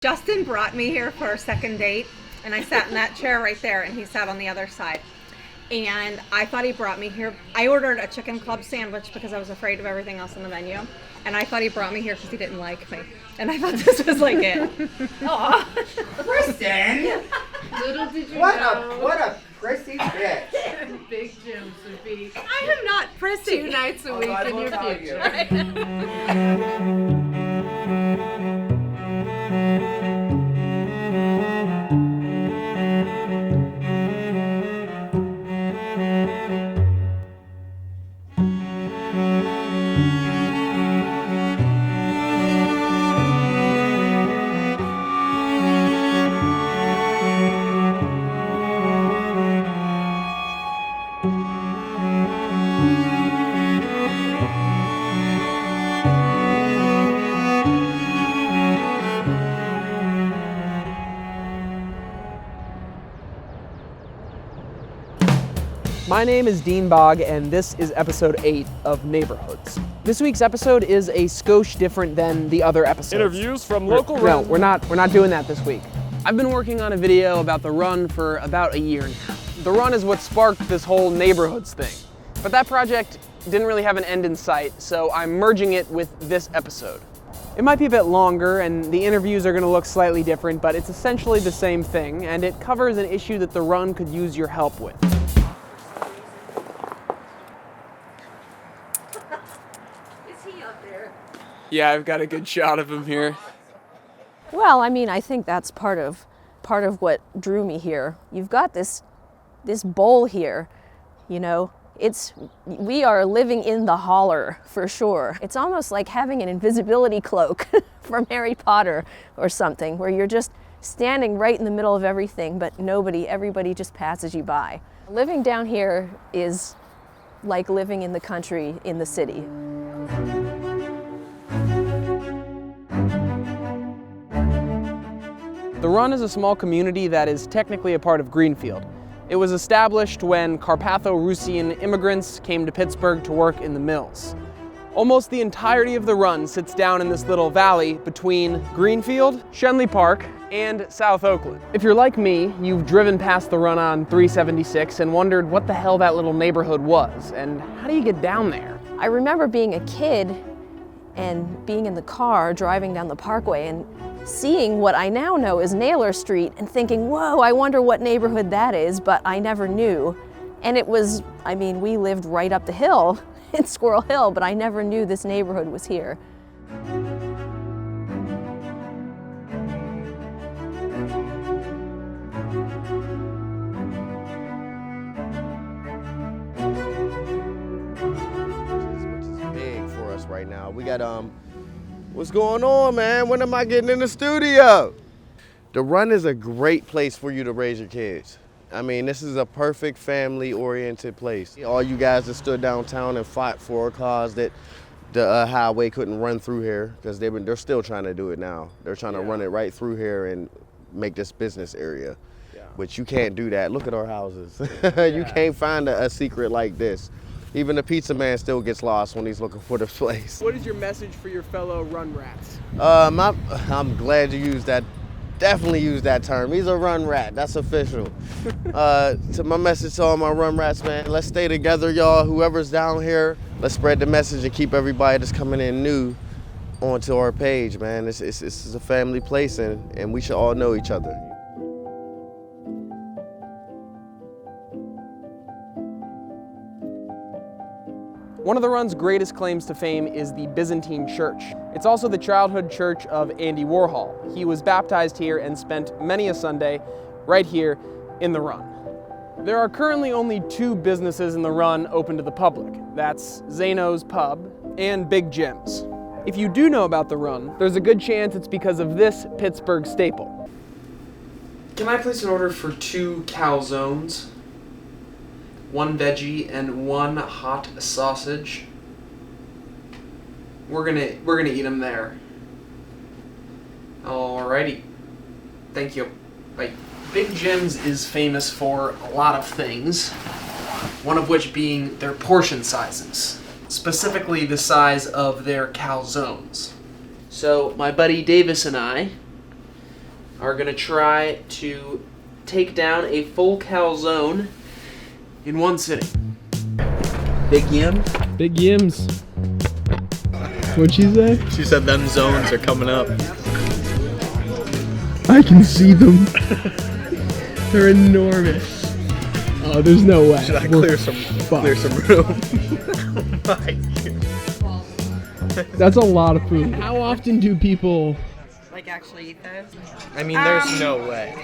Justin brought me here for a second date, and I sat in that chair right there, and he sat on the other side. And I thought he brought me here. I ordered a chicken club sandwich because I was afraid of everything else on the menu. And I thought he brought me here because he didn't like me. And I thought this was like it. Aw. Kristen! Little did you What know. what a prissy bitch. Big Jim would be I am not prissy. 2 nights a week I in will your tell future. My name is Dean Bogg, and this is episode 8 of Neighborhoods. This week's episode is a skosh different than the other episodes. Interviews from local No, we're not doing that this week. I've been working on a video about the run for about a year now. The run is what sparked this whole Neighborhoods thing. But that project didn't really have an end in sight, so I'm merging it with this episode. It might be a bit longer, and the interviews are going to look slightly different, but it's essentially the same thing, and it covers an issue that the run could use your help with. Yeah, I've got a good shot of him here. Well, I mean, I think that's part of what drew me here. You've got this bowl here, you know. We are living in the holler for sure. It's almost like having an invisibility cloak from Harry Potter or something, where you're just standing right in the middle of everything, but everybody just passes you by. Living down here is like living in the country in the city. The Run is a small community that is technically a part of Greenfield. It was established when Carpatho-Russian immigrants came to Pittsburgh to work in the mills. Almost the entirety of the Run sits down in this little valley between Greenfield, Shenley Park, and South Oakland. If you're like me, you've driven past the Run on 376 and wondered what the hell that little neighborhood was, and how do you get down there? I remember being a kid and being in the car driving down the parkway and seeing what I now know is Naylor Street and thinking, whoa, I wonder what neighborhood that is, but I never knew. And it was, I mean, we lived right up the hill in Squirrel Hill, but I never knew this neighborhood was here. Which is big for us right now. We got what's going on, man? When am I getting in the studio? The Run is a great place for you to raise your kids. I mean, this is a perfect family-oriented place. All you guys that stood downtown and fought for a cause that the highway couldn't run through here, because they're still trying to do it now. They're trying to run it right through here and make this business area, which you can't do that. Look at our houses. You can't find a secret like this. Even the pizza man still gets lost when he's looking for the place. What is your message for your fellow Run rats? I'm glad you used that. Definitely use that term. He's a run rat. That's official. To my message to all my run rats, man, let's stay together, y'all. Whoever's down here, let's spread the message and keep everybody that's coming in new onto our page, man. This is a family place, and we should all know each other. One of the Run's greatest claims to fame is the Byzantine Church. It's also the childhood church of Andy Warhol. He was baptized here and spent many a Sunday right here in the Run. There are currently only 2 businesses in the Run open to the public. That's Zano's Pub and Big Jim's. If you do know about the Run, there's a good chance it's because of this Pittsburgh staple. Can I place an order for 2 calzones? 1 veggie and 1 hot sausage. We're gonna eat them there. Alrighty. Thank you. Bye. Big Jim's is famous for a lot of things, one of which being their portion sizes, specifically the size of their calzones. So my buddy Davis and I are gonna try to take down a full calzone in one sitting. Big yim? Big yims. What'd she say? She said them zones are coming up. I can see them. They're enormous. Oh, there's no way. Should I clear some room? Oh my God. That's a lot of food. How often do people... Like actually eat those? I mean, there's no way.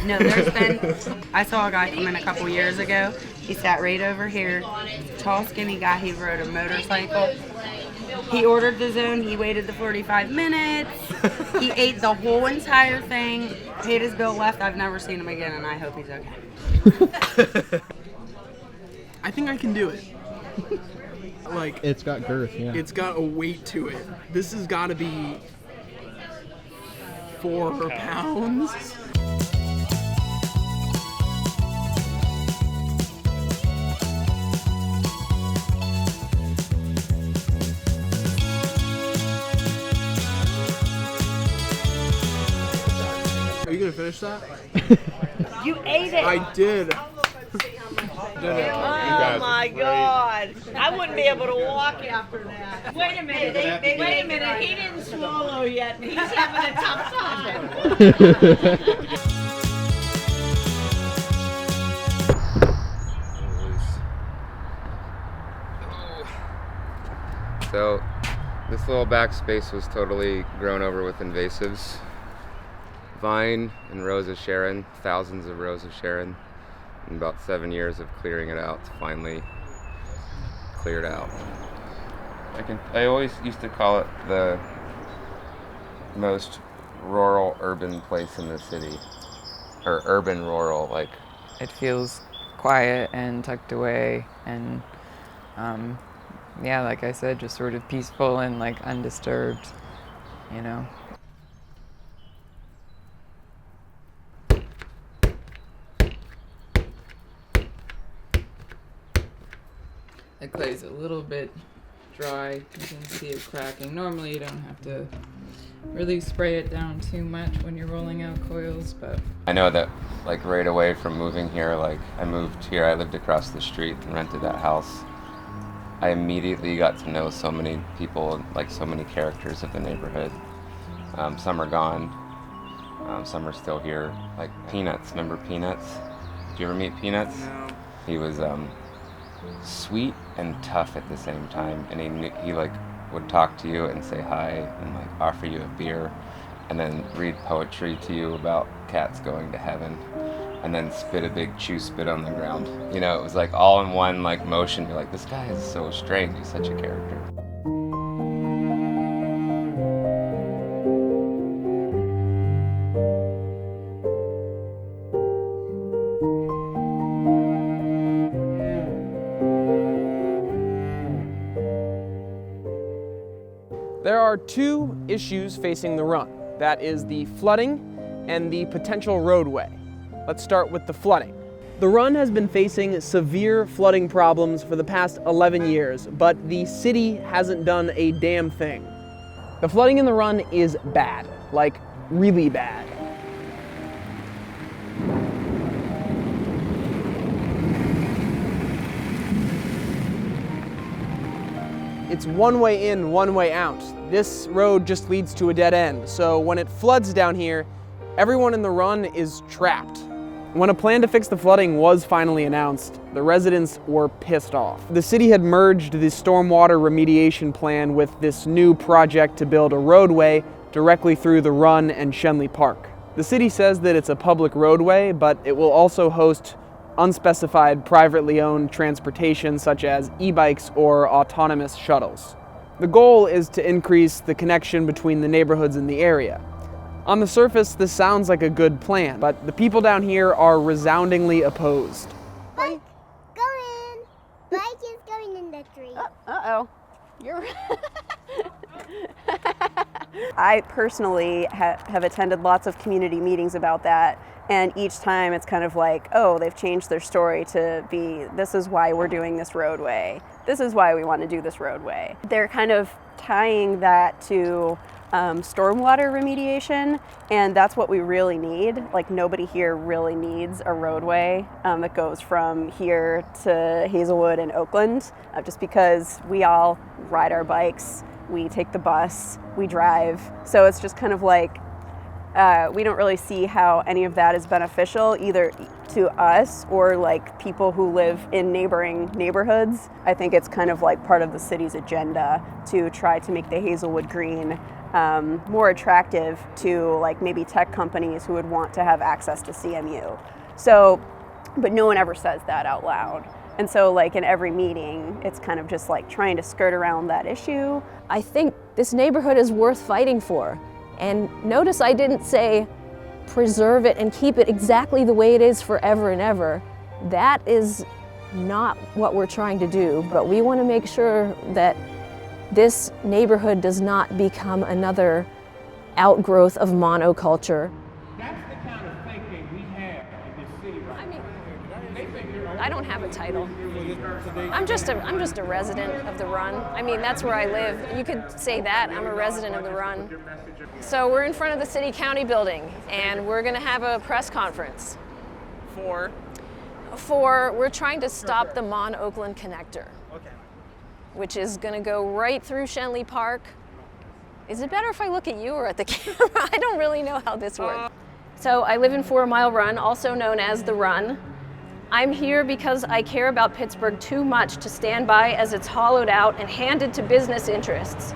No, there's been. I saw a guy come in a couple years ago. He sat right over here. Tall, skinny guy. He rode a motorcycle. He ordered the zone. He waited the 45 minutes. He ate the whole entire thing. Paid his bill, left. I've never seen him again, and I hope he's okay. I think I can do it. Like, It's got girth, yeah. it's got a weight to it. This has got to be 4 pounds. Are you gonna finish that? You ate it. I did. Oh my God! I wouldn't be able to walk after that. Wait a minute. Wait a minute. He didn't swallow yet, and he's having a tough time. So this little back space was totally grown over with invasives. Vine and Rose of Sharon, thousands of Rose of Sharon, and about 7 years of clearing it out to finally cleared out. I always used to call it the most rural urban place in the city, or urban rural, like. It feels quiet and tucked away and yeah, like I said, just sort of peaceful and like undisturbed, you know. The clay's a little bit dry. You can see it cracking. Normally you don't have to really spray it down too much when you're rolling out coils, but I know that, like, right away from moving here, like, I moved here, I lived across the street and rented that house. I immediately got to know so many people, like so many characters of the neighborhood. Some are gone, some are still here. Like Peanuts, remember Peanuts? Did you ever meet Peanuts? No. He was sweet and tough at the same time, and he like would talk to you and say hi and like offer you a beer, and then read poetry to you about cats going to heaven, and then spit a big chew spit on the ground. You know, it was like all in one like motion. You're like, this guy is so strange. He's such a character. There are 2 issues facing the run. That is the flooding and the potential roadway. Let's start with the flooding. The run has been facing severe flooding problems for the past 11 years, but the city hasn't done a damn thing. The flooding in the run is bad, like really bad. It's one way in, one way out. This road just leads to a dead end, so when it floods down here, everyone in the run is trapped. When a plan to fix the flooding was finally announced, the residents were pissed off. The city had merged the stormwater remediation plan with this new project to build a roadway directly through the run and Shenley Park. The city says that it's a public roadway, but it will also host unspecified privately owned transportation such as e-bikes or autonomous shuttles. The goal is to increase the connection between the neighborhoods in the area. On the surface, this sounds like a good plan, but the people down here are resoundingly opposed. Bike, go in. Bike is going in the tree. Uh-oh. You're... I personally have attended lots of community meetings about that, and each time it's kind of like, oh, they've changed their story to be, this is why we're doing this roadway. This is why we want to do this roadway. They're kind of tying that to stormwater remediation, and that's what we really need. Like, nobody here really needs a roadway that goes from here to Hazelwood and Oakland, just because we all ride our bikes, we take the bus, we drive. So it's just kind of like, we don't really see how any of that is beneficial either to us or like people who live in neighboring neighborhoods. I think it's kind of like part of the city's agenda to try to make the Hazelwood Green more attractive to like maybe tech companies who would want to have access to CMU. So, but no one ever says that out loud. And so like in every meeting, it's kind of just like trying to skirt around that issue. I think this neighborhood is worth fighting for. And notice I didn't say preserve it and keep it exactly the way it is forever and ever. That is not what we're trying to do, but we want to make sure that this neighborhood does not become another outgrowth of monoculture. That's the kind of thinking we have in this city right now. I don't have a title. I'm just a resident of the Run. I mean, that's where I live. You could say that, I'm a resident of the Run. So we're in front of the city county building and we're gonna have a press conference. We're trying to stop the Mon-Oakland connector. Okay. Which is gonna go right through Shenley Park. Is it better if I look at you or at the camera? I don't really know how this works. So I live in 4 Mile Run, also known as the Run. I'm here because I care about Pittsburgh too much to stand by as it's hollowed out and handed to business interests.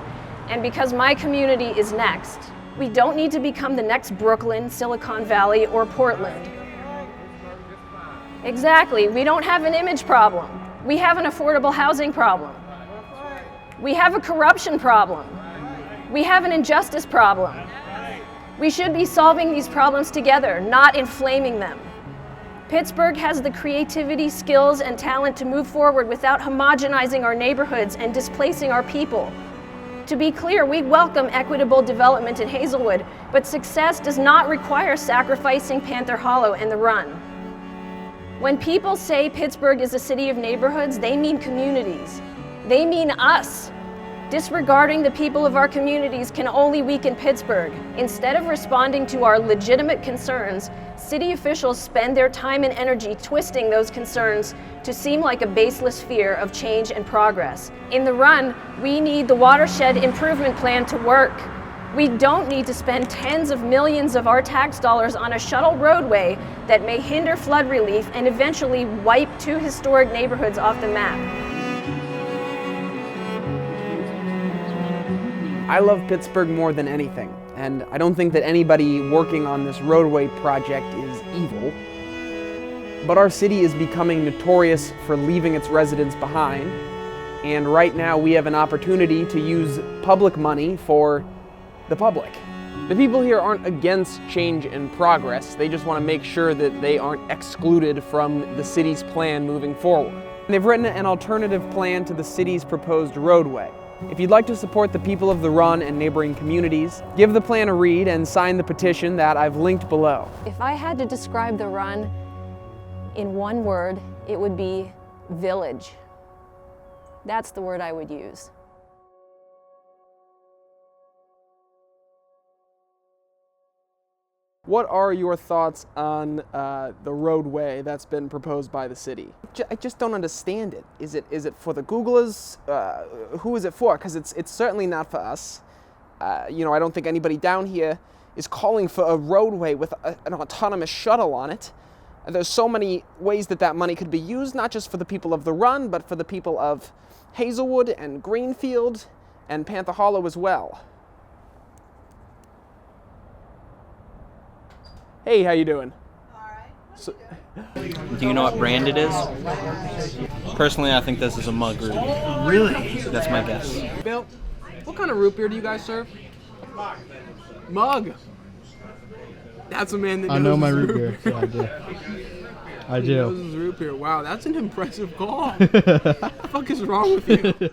And because my community is next. We don't need to become the next Brooklyn, Silicon Valley, or Portland. Exactly, we don't have an image problem. We have an affordable housing problem. We have a corruption problem. We have an injustice problem. We should be solving these problems together, not inflaming them. Pittsburgh has the creativity, skills, and talent to move forward without homogenizing our neighborhoods and displacing our people. To be clear, we welcome equitable development in Hazelwood, but success does not require sacrificing Panther Hollow and the Run. When people say Pittsburgh is a city of neighborhoods, they mean communities. They mean us. Disregarding the people of our communities can only weaken Pittsburgh. Instead of responding to our legitimate concerns, city officials spend their time and energy twisting those concerns to seem like a baseless fear of change and progress. In the Run, we need the watershed improvement plan to work. We don't need to spend tens of millions of our tax dollars on a shuttle roadway that may hinder flood relief and eventually wipe 2 historic neighborhoods off the map. I love Pittsburgh more than anything, and I don't think that anybody working on this roadway project is evil. But our city is becoming notorious for leaving its residents behind, and right now we have an opportunity to use public money for the public. The people here aren't against change and progress, they just want to make sure that they aren't excluded from the city's plan moving forward. And they've written an alternative plan to the city's proposed roadway. If you'd like to support the people of the Run and neighboring communities, give the plan a read and sign the petition that I've linked below. If I had to describe the Run in one word, it would be village. That's the word I would use. What are your thoughts on the roadway that's been proposed by the city? I just don't understand it. Is it for the Googlers? Who is it for? Because it's certainly not for us. You know, I don't think anybody down here is calling for a roadway with an autonomous shuttle on it. There's so many ways that money could be used, not just for the people of the Run, but for the people of Hazelwood and Greenfield and Panther Hollow as well. Hey, how you doing? Do you know what brand it is? Personally, I think this is a mug root. Really? That's my guess. Bill, what kind of root beer do you guys serve? Mug. That's a man that knows I know my his root beer. Yeah, I do. I He do. knows his root beer. Wow, that's an impressive call. What the fuck is wrong with you?